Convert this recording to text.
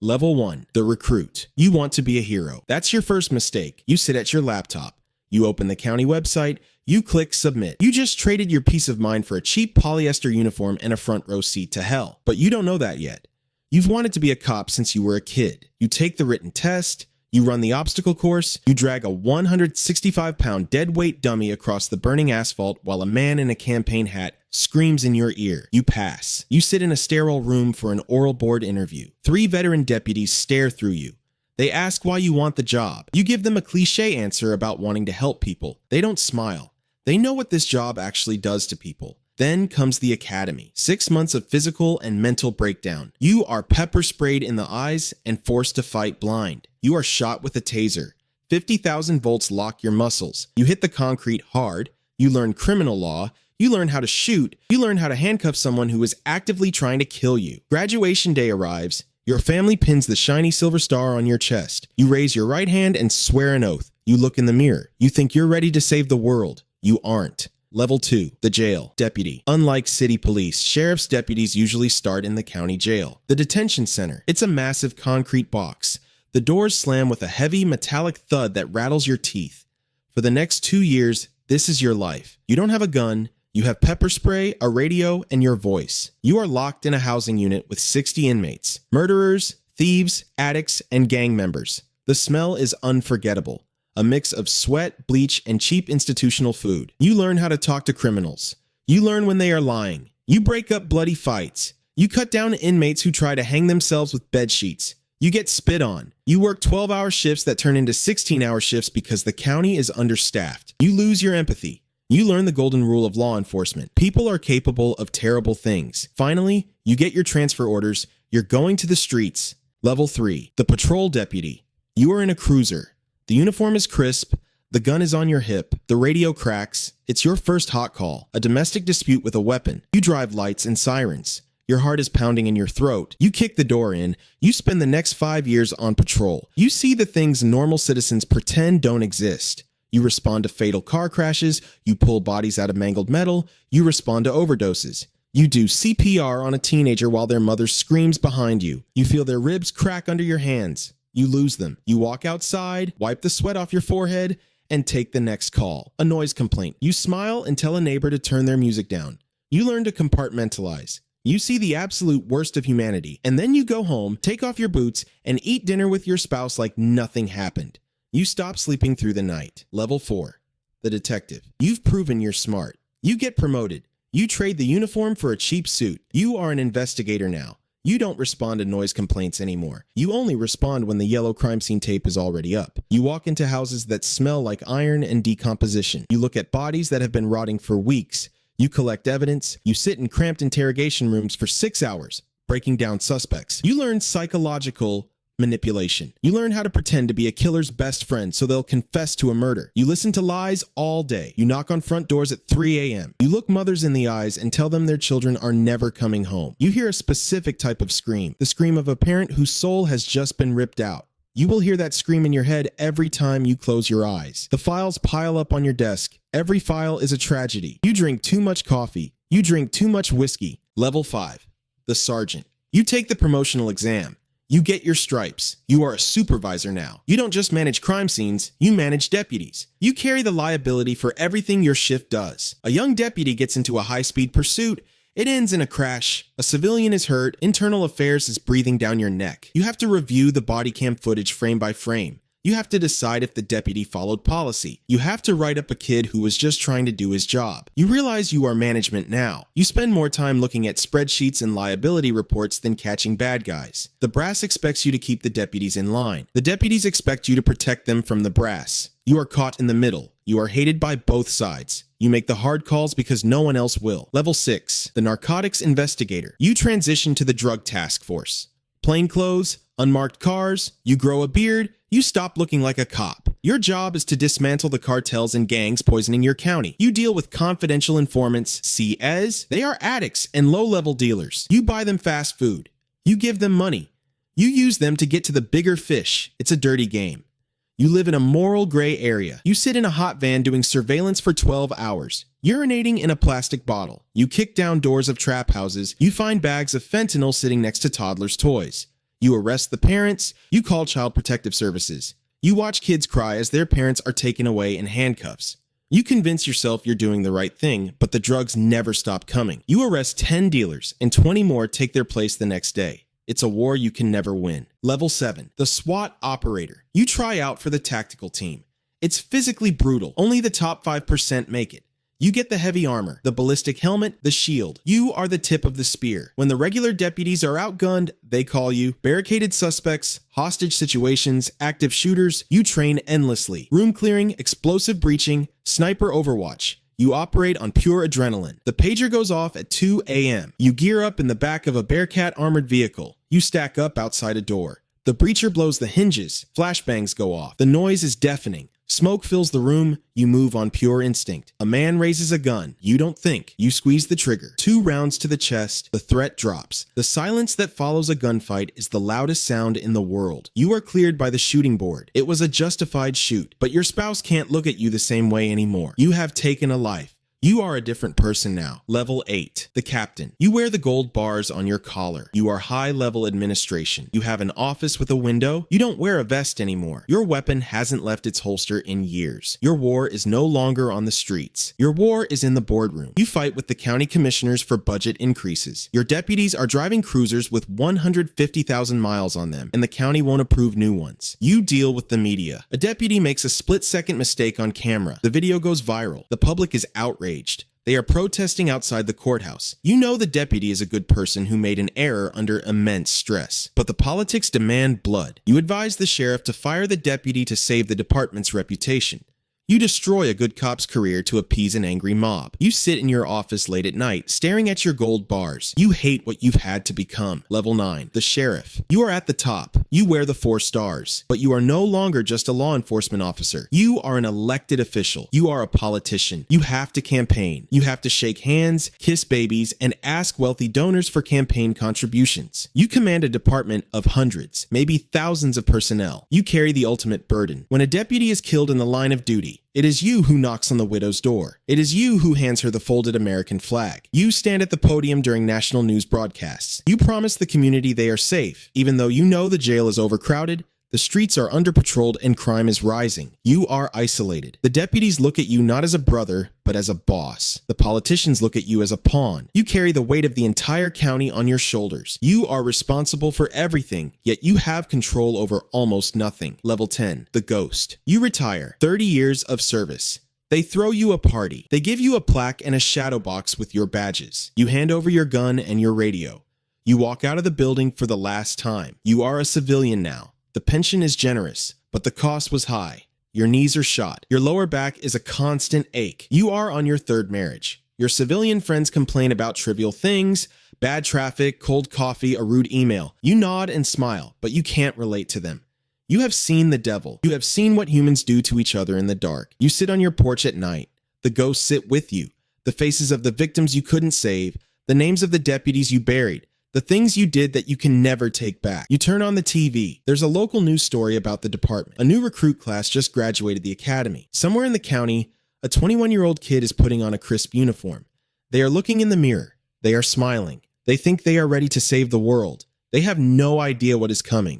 Level 1, the recruit. You want to be a hero. That's your first mistake. You sit at your laptop. You open the county website. You click submit. You just traded your peace of mind for a cheap polyester uniform and a front row seat to hell. But you don't know that yet. You've wanted to be a cop since you were a kid. You take the written test. You run the obstacle course. You drag a 165-pound deadweight dummy across the burning asphalt while a man in a campaign hat screams in your ear. You pass. You sit in a sterile room for an oral board interview. 3 veteran deputies stare through you. They ask why you want the job. You give them a cliche answer about wanting to help people. They don't smile. They know what this job actually does to people. Then comes the academy. 6 months of physical and mental breakdown. You are pepper sprayed in the eyes and forced to fight blind. You are shot with a taser. 50,000 volts lock your muscles. You hit the concrete hard. You learn criminal law. You learn how to shoot. You learn how to handcuff someone who is actively trying to kill you. Graduation day arrives. Your family pins the shiny silver star on your chest. You raise your right hand and swear an oath. You look in the mirror. You think you're ready to save the world. You aren't. Level 2, the jail. Deputy. Unlike city police, sheriff's deputies usually start in the county jail. The detention center. It's a massive concrete box. The doors slam with a heavy metallic thud that rattles your teeth. For the next 2 years, this is your life. You don't have a gun. You have pepper spray, a radio, and your voice. You are locked in a housing unit with 60 inmates. Murderers, thieves, addicts, and gang members. The smell is unforgettable. A mix of sweat, bleach, and cheap institutional food. You learn how to talk to criminals. You learn when they are lying. You break up bloody fights. You cut down inmates who try to hang themselves with bed sheets. You get spit on. You work 12-hour shifts that turn into 16-hour shifts because the county is understaffed. You lose your empathy. You learn the golden rule of law enforcement. People are capable of terrible things. Finally, you get your transfer orders. You're going to the streets. Level 3, the patrol deputy. You are in a cruiser. The uniform is crisp, the gun is on your hip, the radio cracks, it's your first hot call, a domestic dispute with a weapon. You drive lights and sirens. Your heart is pounding in your throat. You kick the door in. You spend the next 5 years on patrol. You see the things normal citizens pretend don't exist. You respond to fatal car crashes. You pull bodies out of mangled metal. You respond to overdoses. You do CPR on a teenager while their mother screams behind you. You feel their ribs crack under your hands. You lose them. You walk outside, wipe the sweat off your forehead, and take the next call. A noise complaint. You smile and tell a neighbor to turn their music down. You learn to compartmentalize. You see the absolute worst of humanity, and then you go home, take off your boots, and eat dinner with your spouse like nothing happened. You stop sleeping through the night. Level 4, the detective. You've proven you're smart. You get promoted. You trade the uniform for a cheap suit. You are an investigator now. You don't respond to noise complaints anymore. You only respond when the yellow crime scene tape is already up. You walk into houses that smell like iron and decomposition. You look at bodies that have been rotting for weeks. You collect evidence. You sit in cramped interrogation rooms for 6 hours, breaking down suspects. You learn psychological manipulation. You learn how to pretend to be a killer's best friend so they'll confess to a murder. You listen to lies all day. You knock on front doors at 3 a.m. You look mothers in the eyes and tell them their children are never coming home. You hear a specific type of scream, the scream of a parent whose soul has just been ripped out. You will hear that scream in your head every time you close your eyes. The files pile up on your desk. Every file is a tragedy. You drink too much coffee. You drink too much whiskey. Level 5, the sergeant. You take the promotional exam. You get your stripes. You are a supervisor now. You don't just manage crime scenes, you manage deputies. You carry the liability for everything your shift does. A young deputy gets into a high-speed pursuit. It ends in a crash. A civilian is hurt. Internal affairs is breathing down your neck. You have to review the body cam footage frame by frame. You have to decide if the deputy followed policy. You have to write up a kid who was just trying to do his job. You realize you are management now. You spend more time looking at spreadsheets and liability reports than catching bad guys. The brass expects you to keep the deputies in line. The deputies expect you to protect them from the brass. You are caught in the middle. You are hated by both sides. You make the hard calls because no one else will. Level 6, the Narcotics Investigator. You transition to the Drug Task Force. Plain clothes, unmarked cars, you grow a beard, you stop looking like a cop. Your job is to dismantle the cartels and gangs poisoning your county. You deal with confidential informants, CS. They are addicts and low-level dealers. You buy them fast food. You give them money. You use them to get to the bigger fish. It's a dirty game. You live in a moral gray area. You sit in a hot van doing surveillance for 12 hours, urinating in a plastic bottle. You kick down doors of trap houses. You find bags of fentanyl sitting next to toddlers' toys. You arrest the parents, you call Child Protective Services. You watch kids cry as their parents are taken away in handcuffs. You convince yourself you're doing the right thing, but the drugs never stop coming. You arrest 10 dealers, and 20 more take their place the next day. It's a war you can never win. Level 7. The SWAT Operator. You try out for the tactical team. It's physically brutal. Only the top 5% make it. You get the heavy armor, the ballistic helmet, the shield. You are the tip of the spear. When the regular deputies are outgunned, they call you. Barricaded suspects, hostage situations, active shooters, you train endlessly. Room clearing, explosive breaching, sniper overwatch. You operate on pure adrenaline. The pager goes off at 2 a.m. You gear up in the back of a Bearcat armored vehicle. You stack up outside a door. The breacher blows the hinges. Flashbangs go off. The noise is deafening. Smoke fills the room. You move on pure instinct. A man raises a gun. You don't think. You squeeze the trigger. 2 rounds to the chest. The threat drops. The silence that follows a gunfight is the loudest sound in the world. You are cleared by the shooting board. It was a justified shoot, but your spouse can't look at you the same way anymore. You have taken a life. You are a different person now. Level 8. The Captain. You wear the gold bars on your collar. You are high-level administration. You have an office with a window. You don't wear a vest anymore. Your weapon hasn't left its holster in years. Your war is no longer on the streets. Your war is in the boardroom. You fight with the county commissioners for budget increases. Your deputies are driving cruisers with 150,000 miles on them, and the county won't approve new ones. You deal with the media. A deputy makes a split-second mistake on camera. The video goes viral. The public is outraged. They are protesting outside the courthouse. You know the deputy is a good person who made an error under immense stress, but the politics demand blood. You advise the sheriff to fire the deputy to save the department's reputation. You destroy a good cop's career to appease an angry mob. You sit in your office late at night, staring at your gold bars. You hate what you've had to become. Level 9. The Sheriff. You are at the top. You wear the 4 stars. But you are no longer just a law enforcement officer. You are an elected official. You are a politician. You have to campaign. You have to shake hands, kiss babies, and ask wealthy donors for campaign contributions. You command a department of hundreds, maybe thousands of personnel. You carry the ultimate burden. When a deputy is killed in the line of duty, it is you who knocks on the widow's door. It is you who hands her the folded American flag. You stand at the podium during national news broadcasts. You promise the community they are safe, even though you know the jail is overcrowded, the streets are under-patrolled, and crime is rising. You are isolated. The deputies look at you not as a brother, but as a boss. The politicians look at you as a pawn. You carry the weight of the entire county on your shoulders. You are responsible for everything, yet you have control over almost nothing. Level 10. The Ghost. You retire. 30 years of service. They throw you a party. They give you a plaque and a shadow box with your badges. You hand over your gun and your radio. You walk out of the building for the last time. You are a civilian now. The pension is generous, but the cost was high. Your knees are shot. Your lower back is a constant ache. You are on your 3rd marriage. Your civilian friends complain about trivial things, bad traffic, cold coffee, a rude email. You nod and smile, but you can't relate to them. You have seen the devil. You have seen what humans do to each other in the dark. You sit on your porch at night. The ghosts sit with you. The faces of the victims you couldn't save, the names of the deputies you buried, the things you did that you can never take back. You turn on the TV. There's a local news story about the department. A new recruit class just graduated the academy. Somewhere in the county, a 21-year-old kid is putting on a crisp uniform. They are looking in the mirror. They are smiling. They think they are ready to save the world. They have no idea what is coming.